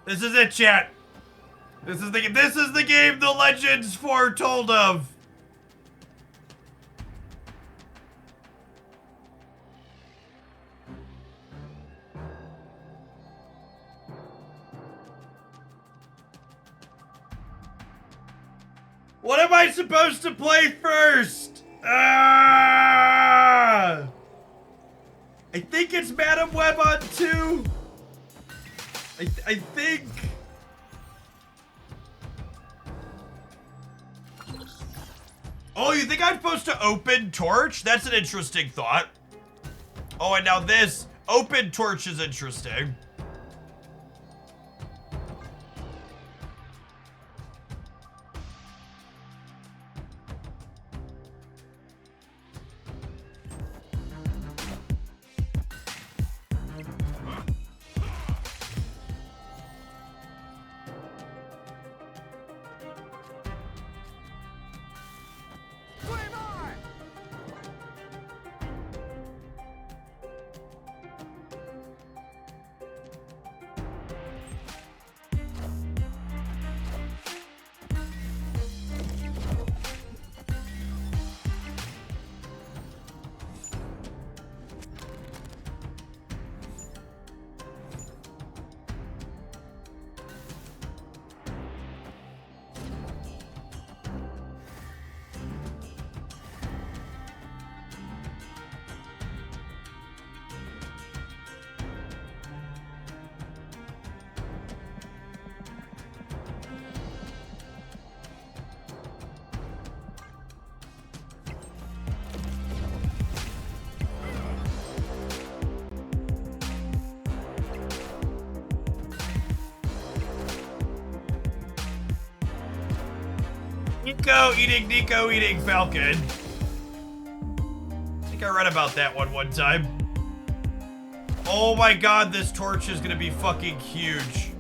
This is it, chat. This is the game the legends foretold of. What am I supposed to play first? I think it's Madam Web on 2. I think. Oh, you think I'm supposed to open Torch? That's an interesting thought. Oh, and now this open Torch is interesting. Nico eating Falcon. I think I read about that one time. Oh my god, this torch is gonna be fucking huge.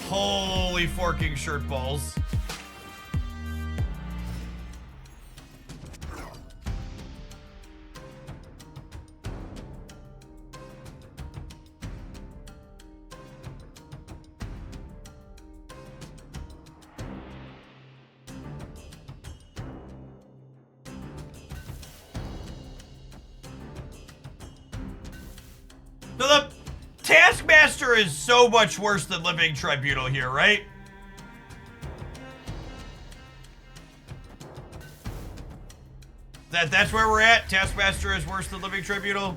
Holy forking shirt balls. So the Taskmaster is so much worse than Living Tribunal here, right? That's where we're at? Taskmaster is worse than Living Tribunal?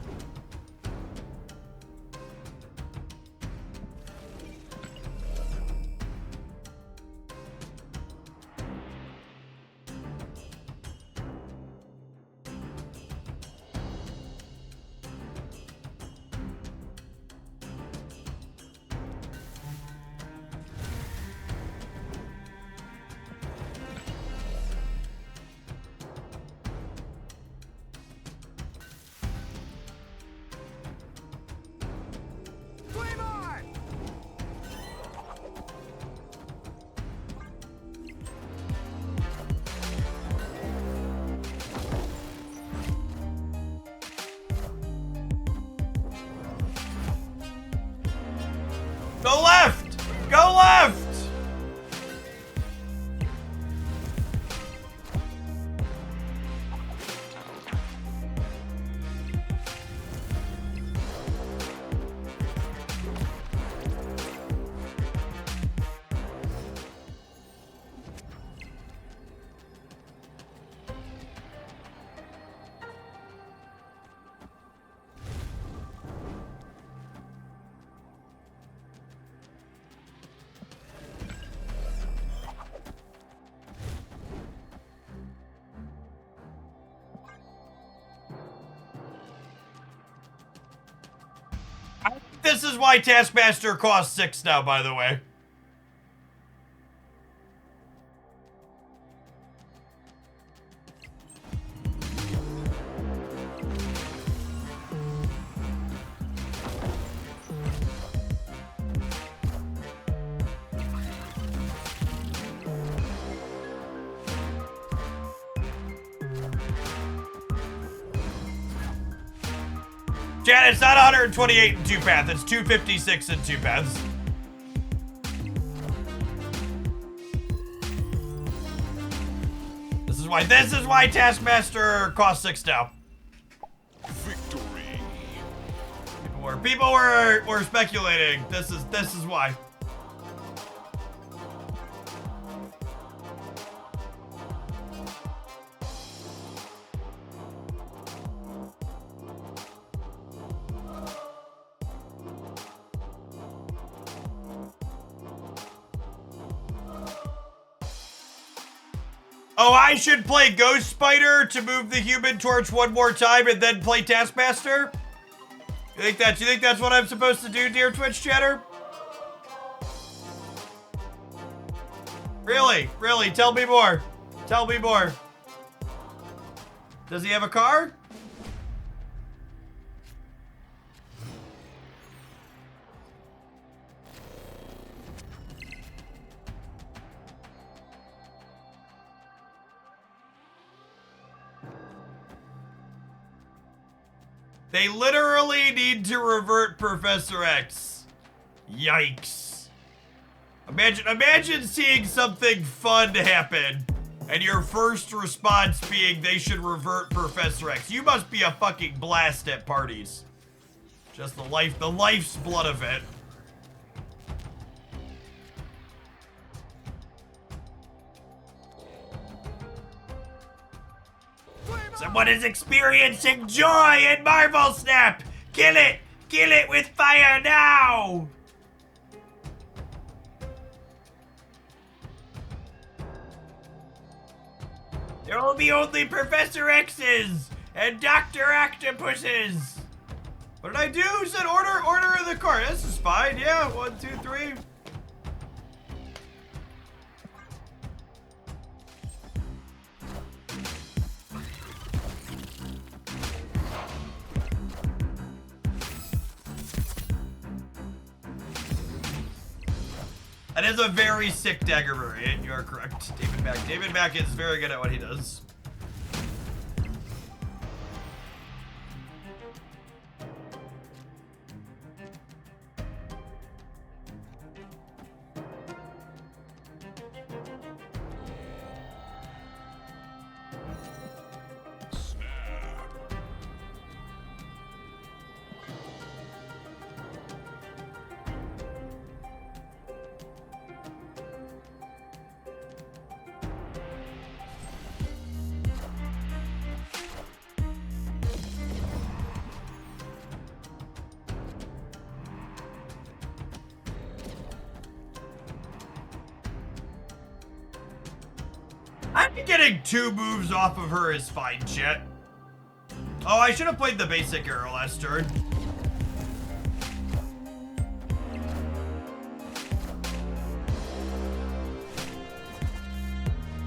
Go left! Go left! This is why Taskmaster costs 6 now, by the way. Chat, it's not 128 in 2-path. It's 256 in 2-paths. This is why Taskmaster costs 6 now. Victory. People were speculating. This is why. Oh, I should play Ghost Spider to move the Human Torch one more time and then play Taskmaster? You think that's what I'm supposed to do, dear Twitch chatter? Really? Really? Tell me more. Tell me more. Does he have a car? They literally need to revert Professor X. Yikes. Imagine seeing something fun happen and your first response being they should revert Professor X. You must be a fucking blast at parties. Just the life's blood of it. Someone is experiencing joy in Marvel Snap! Kill it! Kill it with fire now! There will be only Professor X's and Dr. Octopuses! What did I do? Who said order of the car? This is fine, yeah. 1, 2, 3. That is a very sick dagger variant. You are correct. David Mack. David Mack is very good at what he does. Getting 2 moves off of her is fine, chat. Oh, I should have played the basic arrow last turn.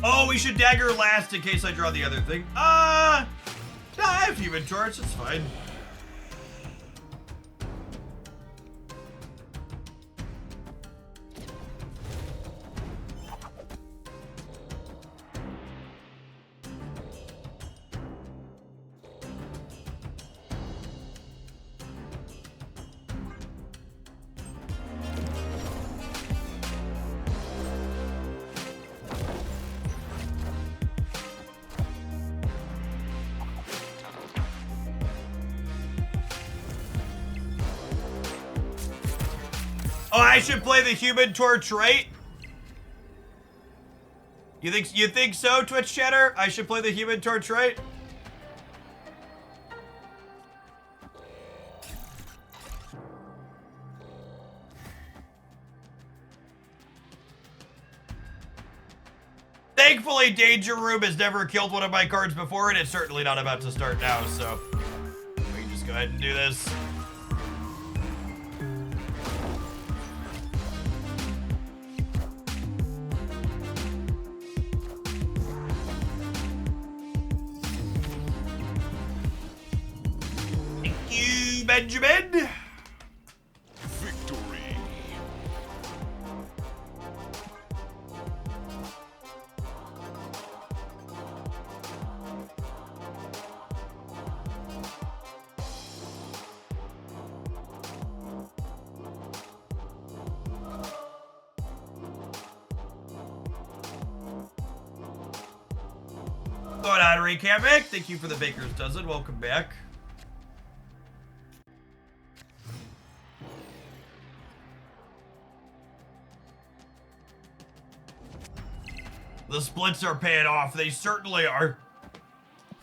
Oh, we should dagger last in case I draw the other thing. I have Human Torch, it's fine. Oh, I should play the Human Torch, right? You think so, Twitch chatter? I should play the Human Torch, right? Thankfully, Danger Room has never killed one of my cards before, and it's certainly not about to start now, so we can just go ahead and do this. Benjamin. Victory. Going on, Raycamic. Thank you for the baker's dozen. Welcome back. The splits are paying off. They certainly are.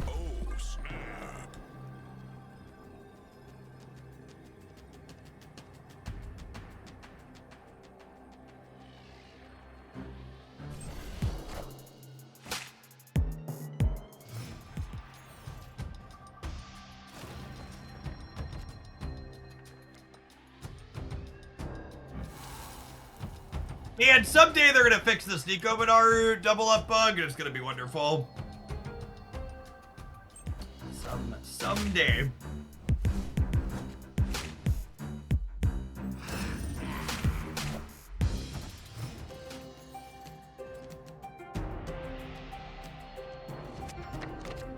Oh, snap. And someday they're gonna fix the Sneak Omenaru double up bug. It's gonna be wonderful. Someday.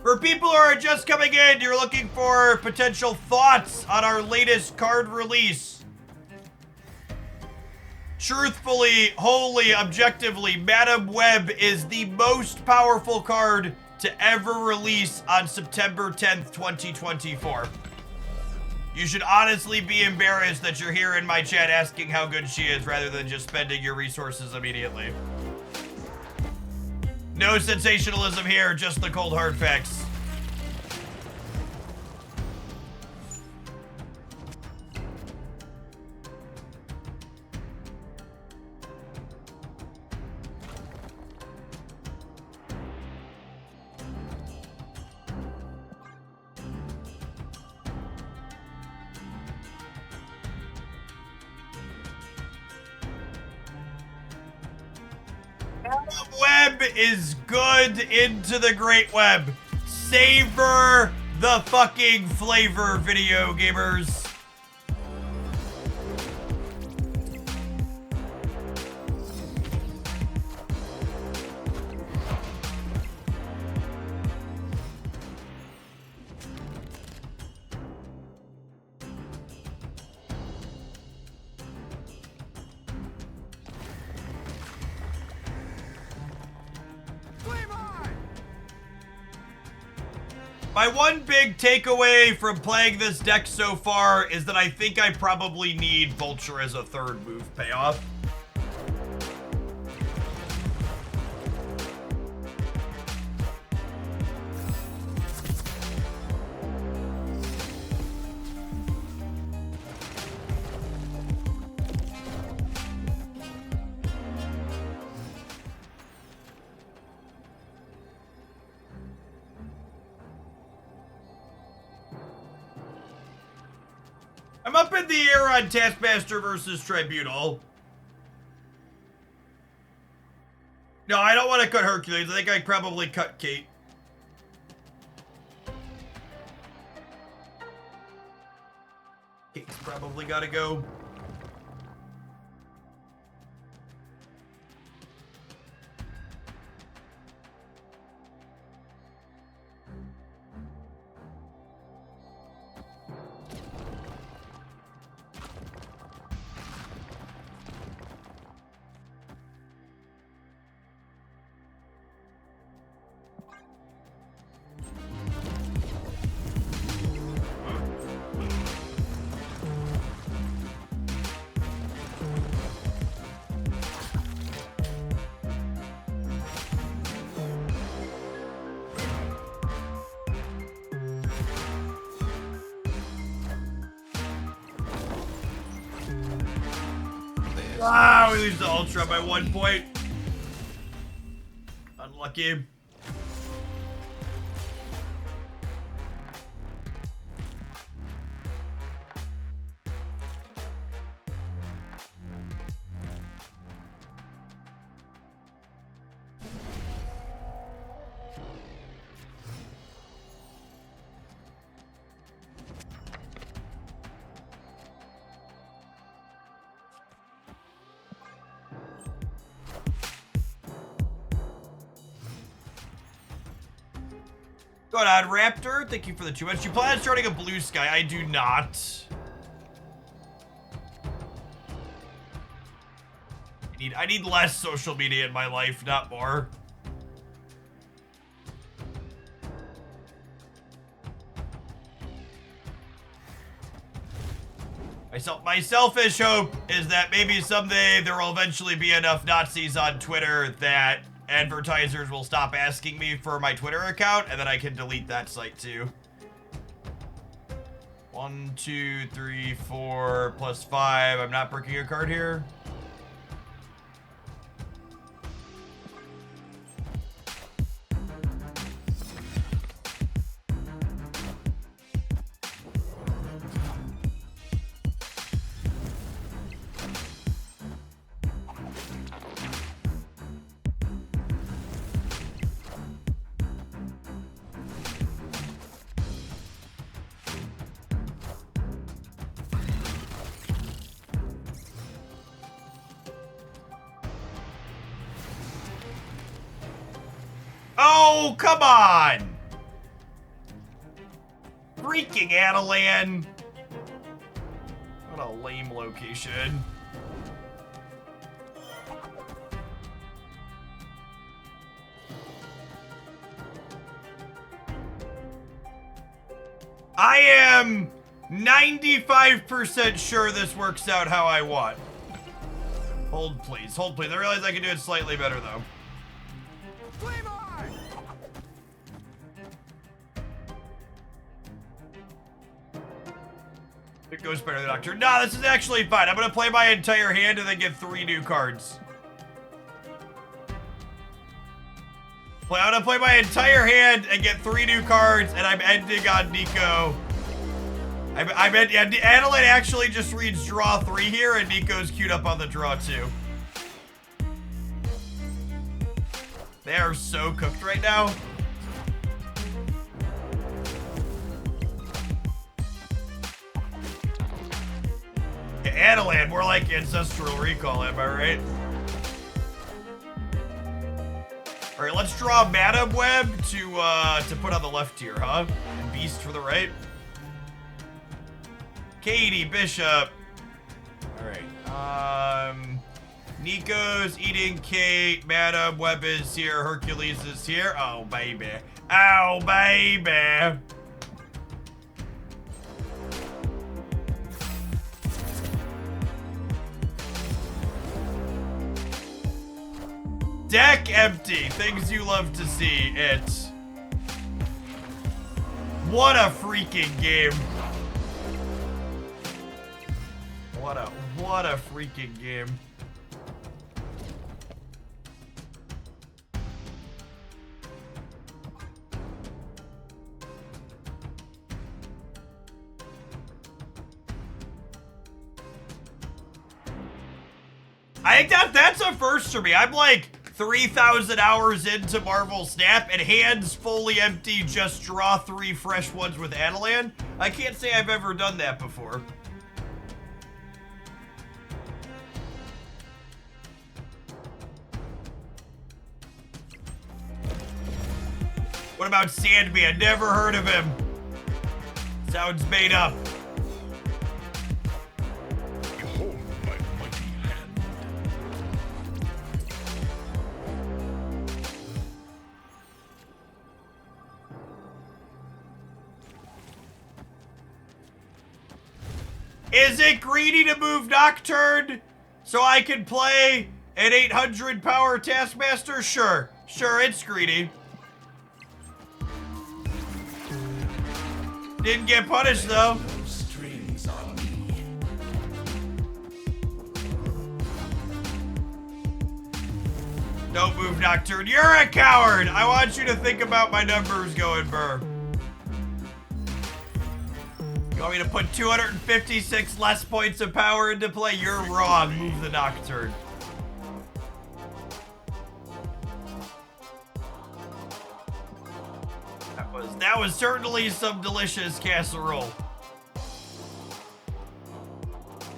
For people who are just coming in, you're looking for potential thoughts on our latest card release. Truthfully, wholly, objectively, Madam Web is the most powerful card to ever release on September 10th, 2024. You should honestly be embarrassed that you're here in my chat asking how good she is rather than just spending your resources immediately. No sensationalism here, just the cold hard facts. Web is good into the great web. Savor the fucking flavor, video gamers. My one big takeaway from playing this deck so far is that I think I probably need Vulture as a third move payoff. I'm up in the air on Taskmaster versus Tribunal. No, I don't want to cut Hercules. I think I'd probably cut Kate. Kate's probably gotta go. Ah, we lose the Ultra by 1 point. Unlucky. Going on, Raptor. Thank you for the 2 months. You plan on starting a Blue Sky? I do not. I need less social media in my life, not more. My selfish hope is that maybe someday there will eventually be enough Nazis on Twitter that advertisers will stop asking me for my Twitter account, and then I can delete that site too. 1, 2, 3, 4, plus 5. I'm not breaking a card here. Oh, come on! Freaking Adelan! What a lame location. I am 95% sure this works out how I want. Hold please, hold please. I realize I can do it slightly better though. Flame on! It goes better than Doctor. Nah, this is actually fine. I'm gonna play my entire hand and then get 3 new cards. I'm gonna play my entire hand and get 3 new cards, and I'm ending on Nico. Yeah, Adeline actually just reads draw 3 here, and Nico's queued up on the draw 2. They are so cooked right now. Yeah, Adelan, more like Ancestral Recall, am I right? All right, let's draw Madam Web to put on the left here, huh? And Beast for the right. Katie, Bishop. All right. Nico's eating Kate. Madam Web is here. Hercules is here. Oh, baby. Oh, baby. Deck empty. Things you love to see. What a freaking game. What a freaking game. I think that's a first for me. I'm like 3,000 hours into Marvel Snap and hands fully empty, just draw 3 fresh ones with Adelan. I can't say I've ever done that before. What about Sandman? Never heard of him. Sounds made up. Behold my mighty hand. Is it greedy to move Nocturne so I can play an 800 power Taskmaster? Sure, it's greedy. Didn't get punished though. Strings on me. Don't move Nocturne. You're a coward. I want you to think about my numbers going, Burr. You want me to put 256 less points of power into play? You're wrong. Move the Nocturne. That was certainly some delicious casserole.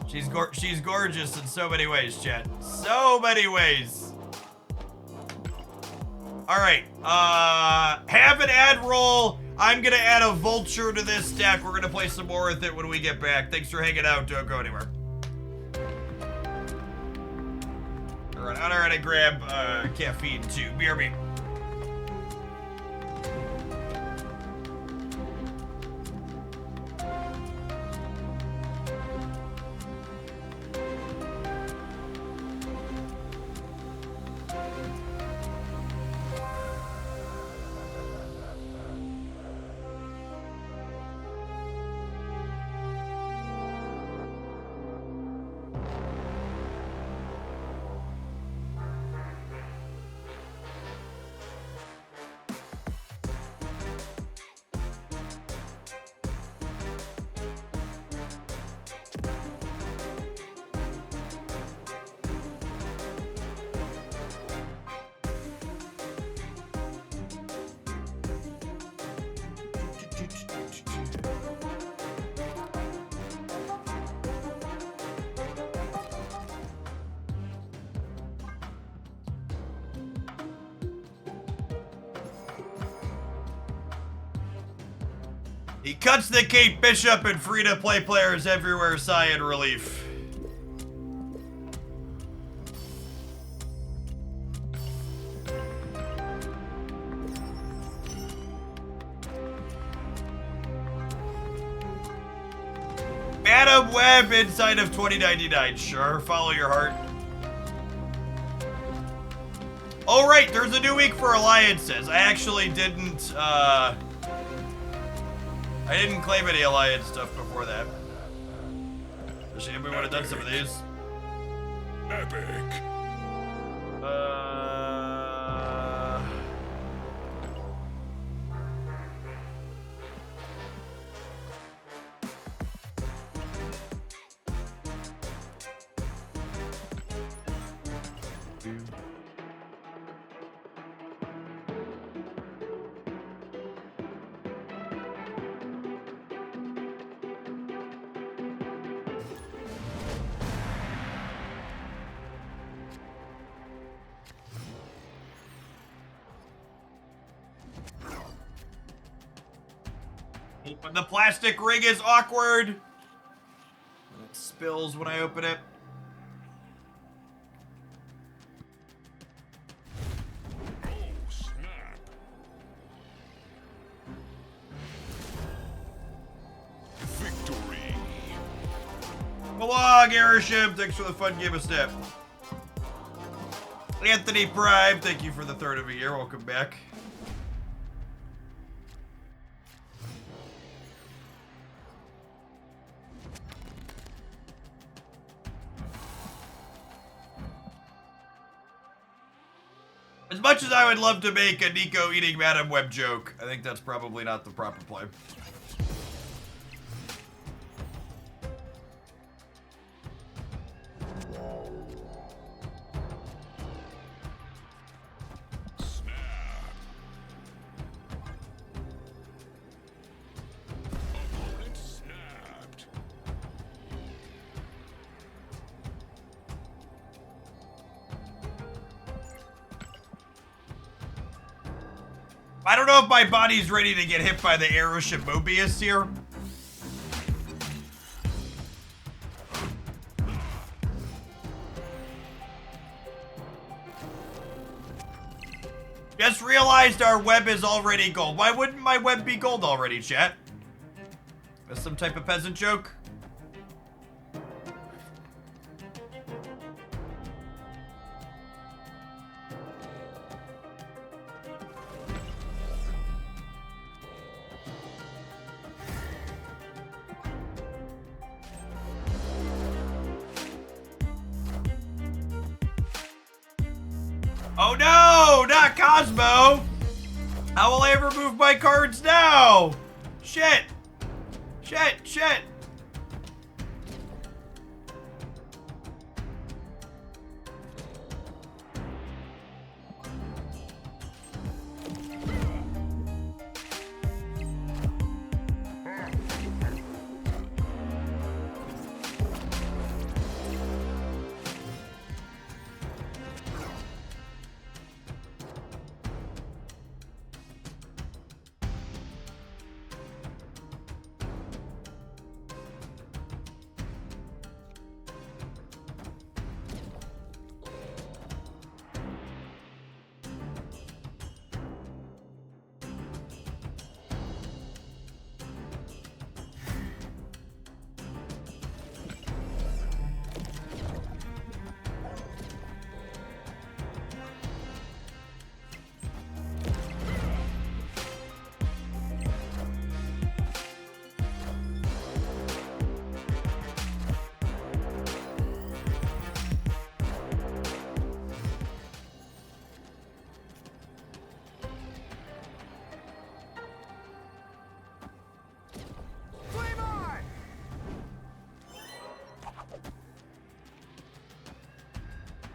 She's gorgeous in so many ways, chat. So many ways. All right. Have an ad roll. I'm gonna add a vulture to this deck. We're gonna play some more with it when we get back. Thanks for hanging out. Don't go anywhere. All right, I'm gonna grab caffeine too. BRB. He cuts the Kate Bishop and free-to-play players everywhere sigh in relief. Madam Web inside of 2099. Sure, follow your heart. Oh, right, there's a new week for alliances. I actually didn't, I didn't claim any alliance stuff before that. A shame we would have done some of these. Epic. Open the plastic ring is awkward. It spills when I open it. Oh, snap. Victory. Come along, Airship. Thanks for the fun game of Snap. Anthony Prime, thank you for the third of a year. Welcome back. As much as I would love to make a Nico eating Madam Web joke, I think that's probably not the proper play. Snap. Opponent snapped. I don't know if my body's ready to get hit by the Aeroship Mobius here. Just realized our web is already gold. Why wouldn't my web be gold already, chat? That's some type of peasant joke? Oh no, not Cosmo! How will I ever move my cards now? Shit! Shit, shit!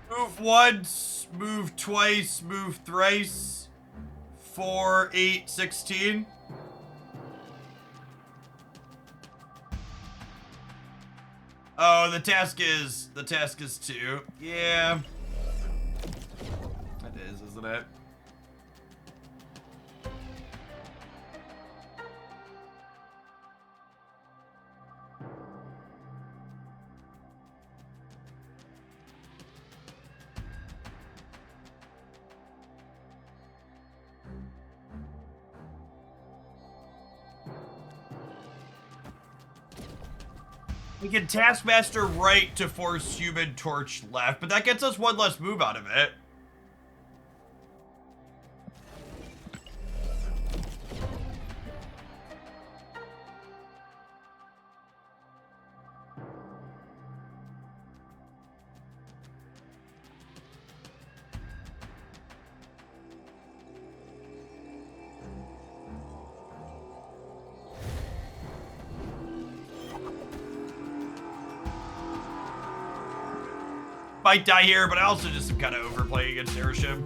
Move once, move twice, move thrice. 4, 8, 16. Oh, the task is 2. Yeah. That is, isn't it? We can Taskmaster right to force Human Torch left, but that gets us one less move out of it. Might die here, but I also just am kind of overplaying against Airship.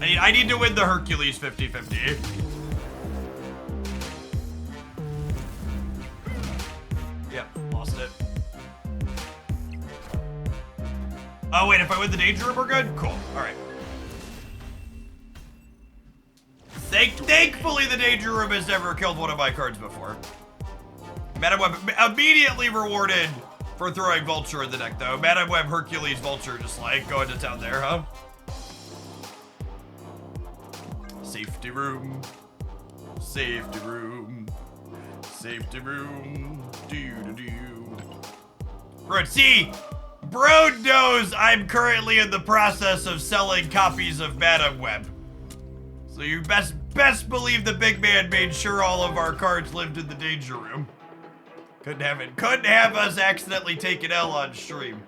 I need to win the Hercules 50-50. Yep, lost it. Oh wait, if I win the Danger Room, we're good? Cool, alright. Thankfully the Danger Room has never killed one of my cards before. Madam Web immediately rewarded for throwing Vulture in the deck, though. Madam Web, Hercules, Vulture, just like going to town there, huh? Safety room. Safety room. Safety room. Do-do-do. Right, see, Bro knows I'm currently in the process of selling copies of Madam Web. So you best believe the big man made sure all of our cards lived in the Danger Room. Couldn't have us accidentally take an L on stream.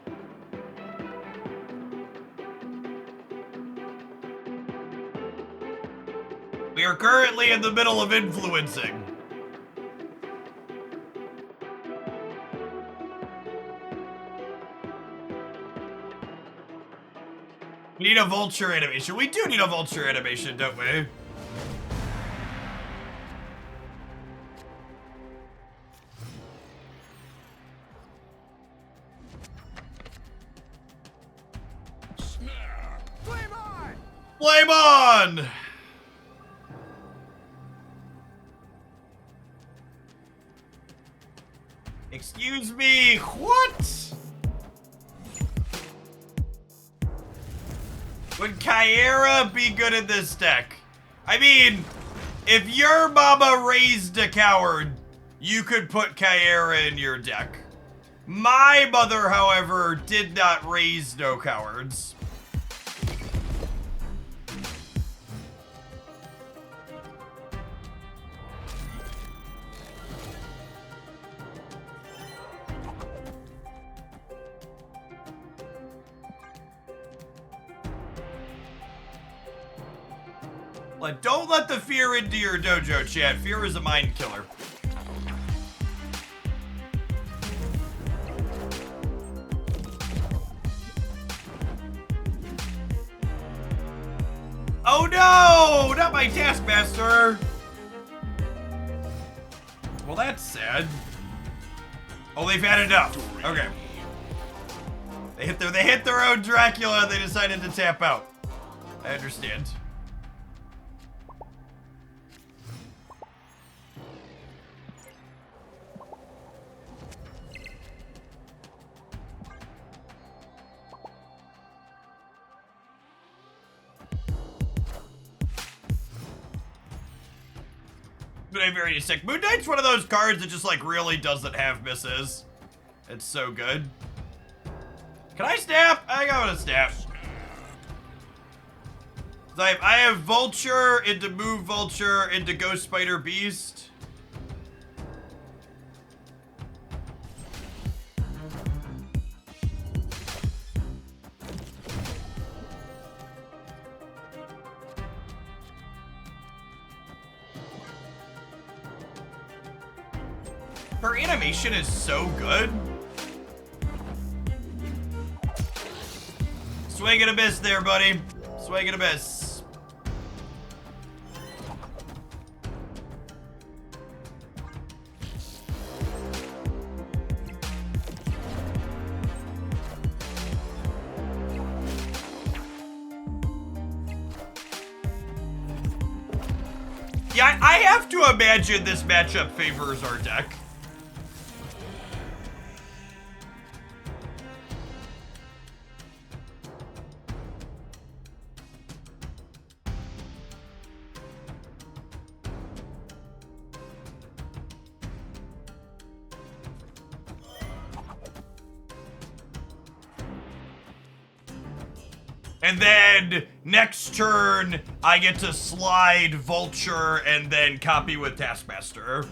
We are currently in the middle of influencing. We need a Vulture animation. We do need a Vulture animation, don't we? Flame on! Excuse me, what? Would Kyera be good in this deck? I mean, if your mama raised a coward, you could put Kyera in your deck. My mother, however, did not raise no cowards. Don't let the fear into your dojo, chat. Fear is a mind killer. Oh no! Not my Taskmaster! Well, that's sad. Oh, they've had enough. Okay. They hit their own Dracula and they decided to tap out. I understand. Very sick. Moon Knight's one of those cards that just like really doesn't have misses. It's so good. Can I snap? I think I want to snap. I have Vulture into Move Vulture into Ghost Spider Beast. Her animation is so good. Swing and a miss there, buddy. Swing and a miss. Yeah, I have to imagine this matchup favors our deck. And then next turn, I get to slide Vulture and then copy with Taskmaster.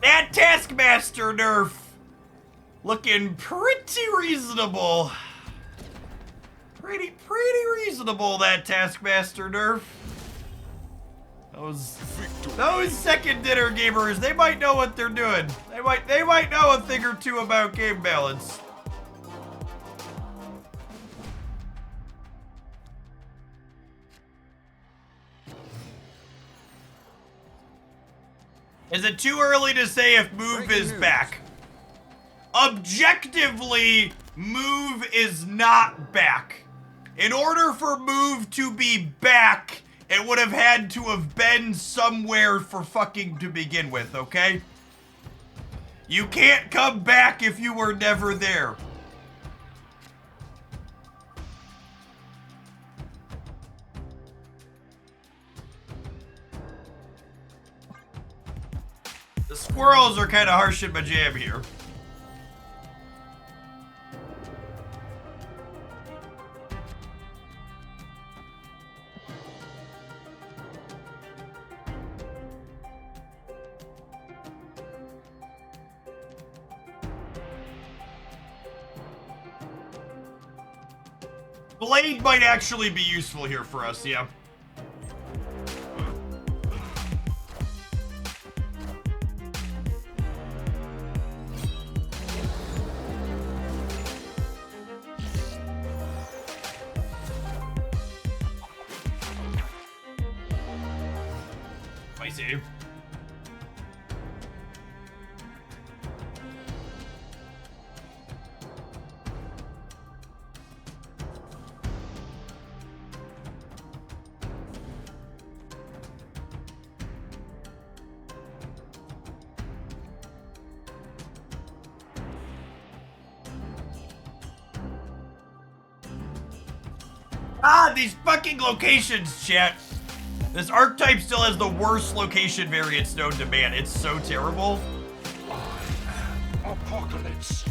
That Taskmaster nerf looking pretty reasonable. Pretty reasonable, that Taskmaster nerf. Those second dinner gamers, they might know what they're doing. They might know a thing or two about game balance. Is it too early to say if move is back? Objectively, move is not back. In order for move to be back, it would have had to have been somewhere for fucking to begin with, okay? You can't come back if you were never there. The squirrels are kind of harsh in my jam here. Blade might actually be useful here for us, yeah. I see. Ah, these fucking locations, chat. This archetype still has the worst location variance known to man. It's so terrible. Apocalypse.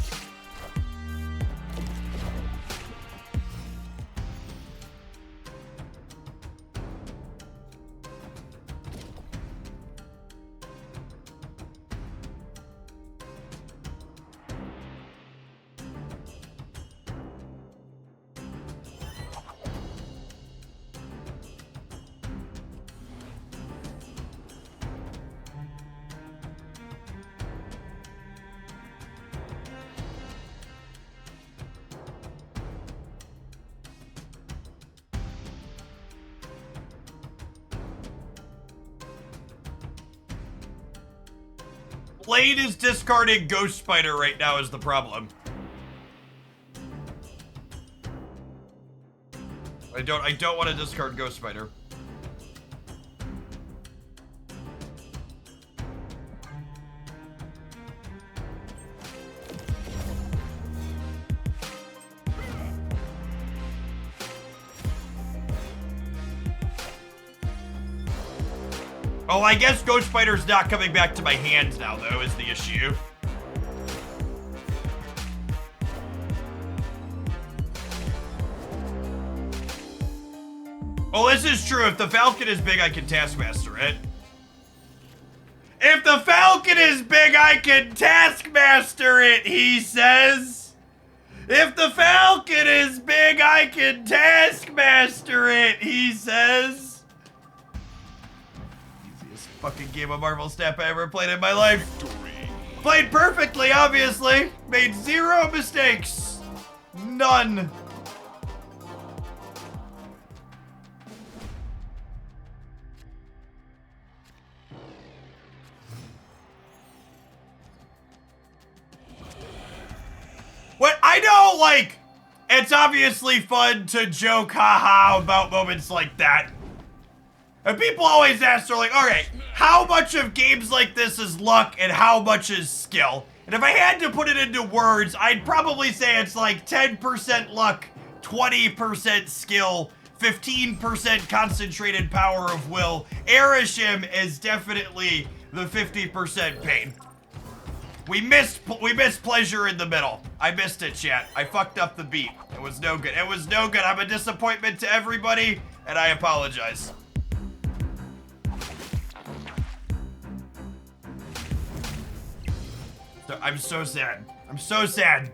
Blade is discarding Ghost Spider right now is the problem. I don't want to discard Ghost Spider. Oh, I guess Ghost Spider's not coming back to my hands now, though, is the issue. Oh, this is true. If the Falcon is big, I can Taskmaster it. If the Falcon is big, I can Taskmaster it, he says. If the Falcon is big, I can Taskmaster it, he says. Fucking game of Marvel Snap I ever played in my life. Played perfectly, obviously. Made zero mistakes. None. What? I know, like, it's obviously fun to joke haha about moments like that. And people always ask, they're like, okay, how much of games like this is luck and how much is skill? And if I had to put it into words, I'd probably say it's like 10% luck, 20% skill, 15% concentrated power of will. Erishim is definitely the 50% pain. We missed pleasure in the middle. I missed it, chat. I fucked up the beat. It was no good. It was no good. I'm a disappointment to everybody, and I apologize. I'm so sad. I'm so sad.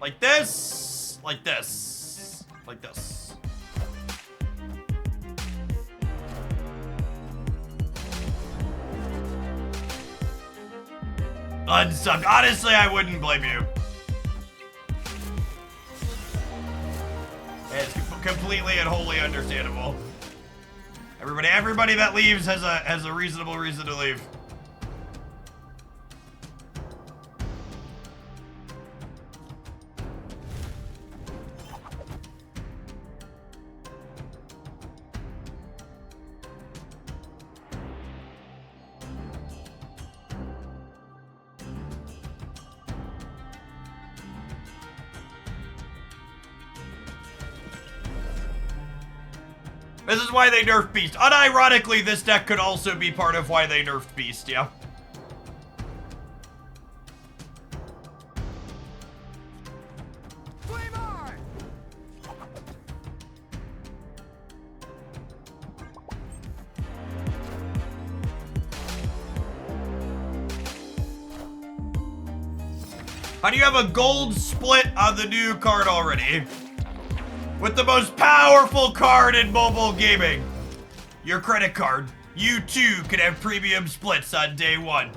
Like this, like this, like this. Unsubbed. Honestly, I wouldn't blame you. It's completely and wholly understandable. Everybody that leaves has a reasonable reason to leave. This is why they nerfed Beast. Unironically, this deck could also be part of why they nerfed Beast, yeah. Flame on! How do you have a gold split on the new card already? With the most powerful card in mobile gaming. Your credit card. You too can have premium splits on day one.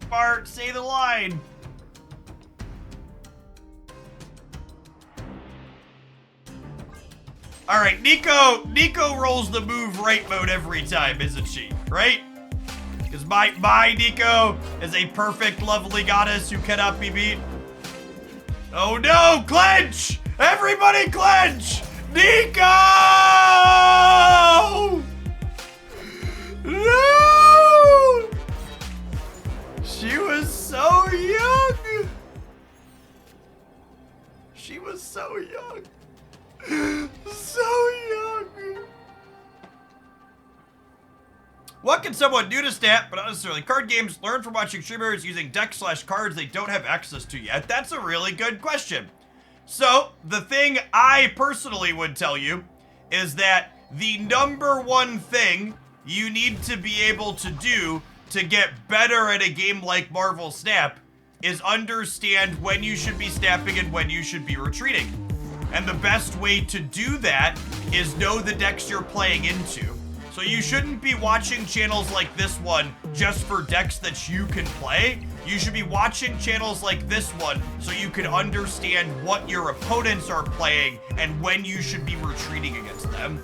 Bart, say the line. All right, Nico rolls the move right mode every time, isn't she? Right? Because my Nico is a perfect, lovely goddess who cannot be beat. Oh no, clench! Everybody clench! Nico! No! She was so young! She was so young. So young. What can someone new to stat, but not necessarily card games, learn from watching streamers using decks/cards they don't have access to yet? That's a really good question. So, the thing I personally would tell you is that the number one thing you need to be able to do to get better at a game like Marvel Snap is understand when you should be snapping and when you should be retreating. And the best way to do that is know the decks you're playing into. So you shouldn't be watching channels like this one just for decks that you can play. You should be watching channels like this one so you can understand what your opponents are playing and when you should be retreating against them.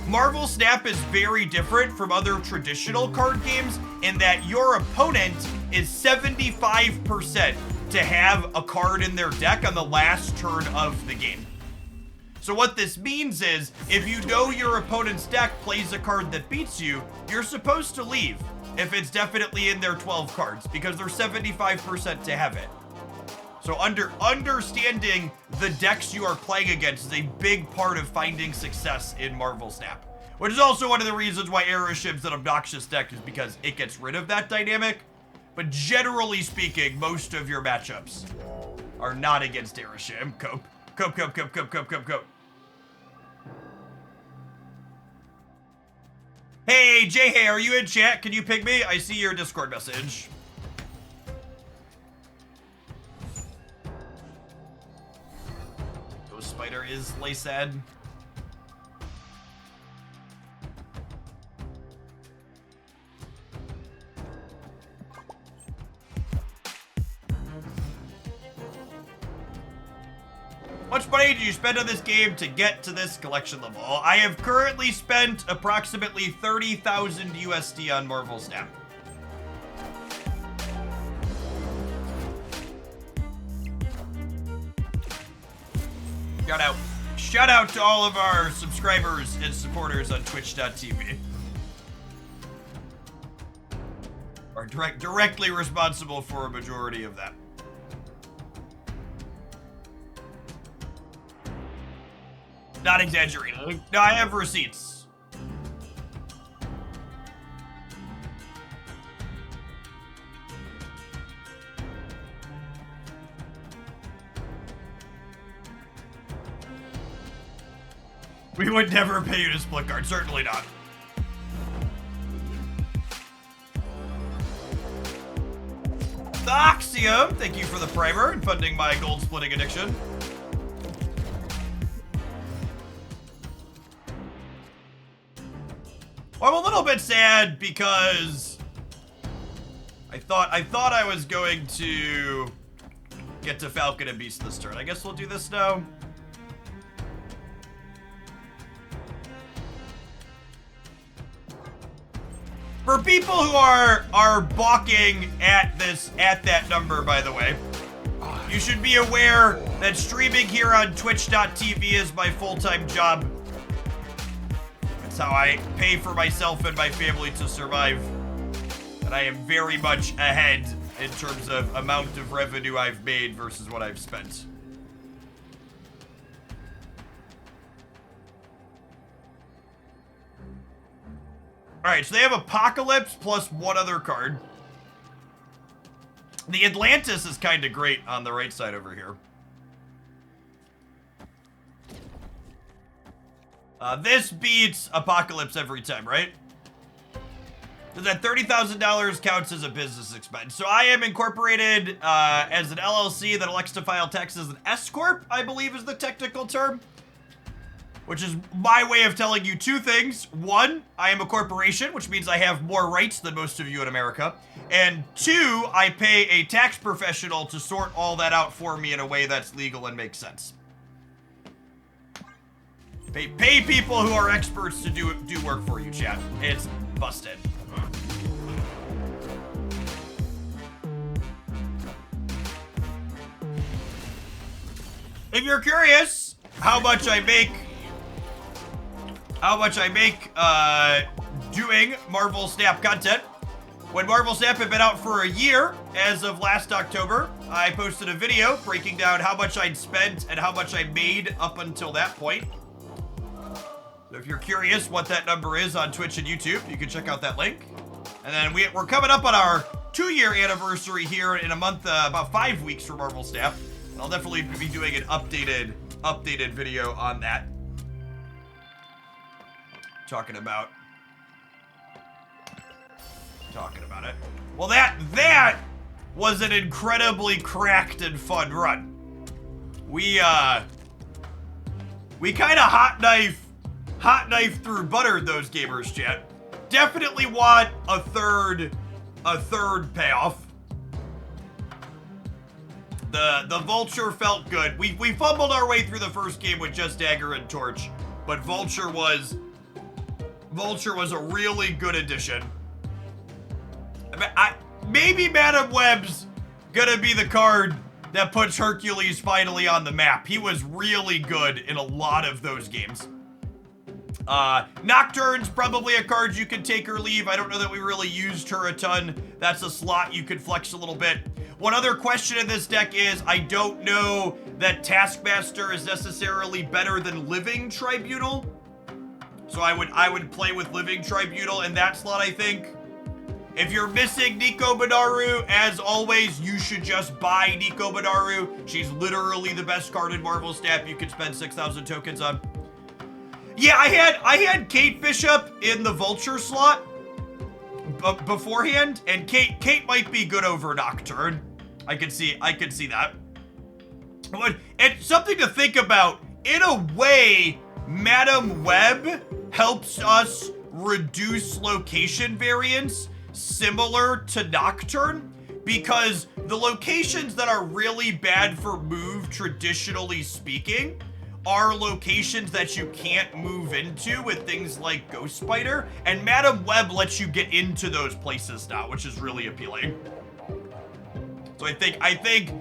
Marvel Snap is very different from other traditional card games in that your opponent is 75% to have a card in their deck on the last turn of the game. So what this means is, if you know your opponent's deck plays a card that beats you, you're supposed to leave if it's definitely in their 12 cards, because they're 75% to have it. So understanding the decks you are playing against is a big part of finding success in Marvel Snap. Which is also one of the reasons why Erishim's an obnoxious deck, is because it gets rid of that dynamic. But generally speaking, most of your matchups are not against Erishim. Cope. Cope. Hey, J-Hey, are you in chat? Can you ping me? I see your Discord message. Ghost Spider is Laysad. Much money did you spend on this game to get to this collection level? I have currently spent approximately 30,000 USD on Marvel Snap. Shout out to all of our subscribers and supporters on Twitch.tv. Are directly responsible for a majority of that. Not exaggerating. No, I have receipts. We would never pay you to split card. Certainly not. The Oxium, thank you for the primer and funding my gold splitting addiction. Well, I'm a little bit sad because I thought I was going to get to Falcon and Beast this turn. I guess we'll do this now. For people who are balking at that number, by the way, you should be aware that streaming here on Twitch.tv is my full-time job. That's how I pay for myself and my family to survive. And I am very much ahead in terms of amount of revenue I've made versus what I've spent. Alright, so they have Apocalypse plus one other card. The Atlantis is kind of great on the right side over here. This beats Apocalypse every time, right? So that $30,000 counts as a business expense. So I am incorporated as an LLC that elects to file taxes as an S-Corp, I believe is the technical term. Which is my way of telling you two things. One, I am a corporation, which means I have more rights than most of you in America. And two, I pay a tax professional to sort all that out for me in a way that's legal and makes sense. Pay people who are experts to do work for you, chat. It's busted. If you're curious how much I make doing Marvel Snap content, when Marvel Snap had been out for a year, as of last October, I posted a video breaking down how much I'd spent and how much I made up until that point. So if you're curious what that number is on Twitch and YouTube, you can check out that link. And then we're coming up on our 2-year anniversary here in a month, about 5 weeks for Marvel Snap. I'll definitely be doing an updated video on that. Talking about it. Well, that was an incredibly cracked and fun run. We kind of hot knife through buttered those gamers, chat. Definitely want a third payoff. The Vulture felt good. We fumbled our way through the first game with just Dagger and Torch, but Vulture was a really good addition. Maybe Madam Web's gonna be the card that puts Hercules finally on the map. He was really good in a lot of those games. Nocturne's probably a card you can take or leave. I don't know that we really used her a ton. That's a slot you could flex a little bit. One other question in this deck is, I don't know that Taskmaster is necessarily better than Living Tribunal. So I would play with Living Tribunal in that slot, I think. If you're missing Nico Banaru, as always, you should just buy Nico Banaru. She's literally the best card in Marvel Snap you could spend 6,000 tokens on. Yeah, I had Kate Bishop in the Vulture slot beforehand, and Kate might be good over Nocturne. I could see that. But it's something to think about. In a way, Madam Web helps us reduce location variance similar to Nocturne, because the locations that are really bad for move, traditionally speaking, are locations that you can't move into with things like Ghost Spider, and Madam Web lets you get into those places now, which is really appealing. So I think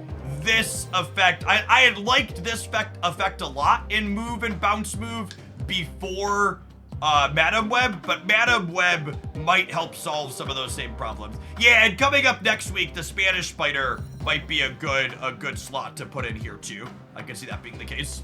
this effect, I had liked this effect a lot in move and bounce move before Madam Web, but Madam Web might help solve some of those same problems. Yeah, and coming up next week, the Spanish Spider might be a good slot to put in here too. I can see that being the case.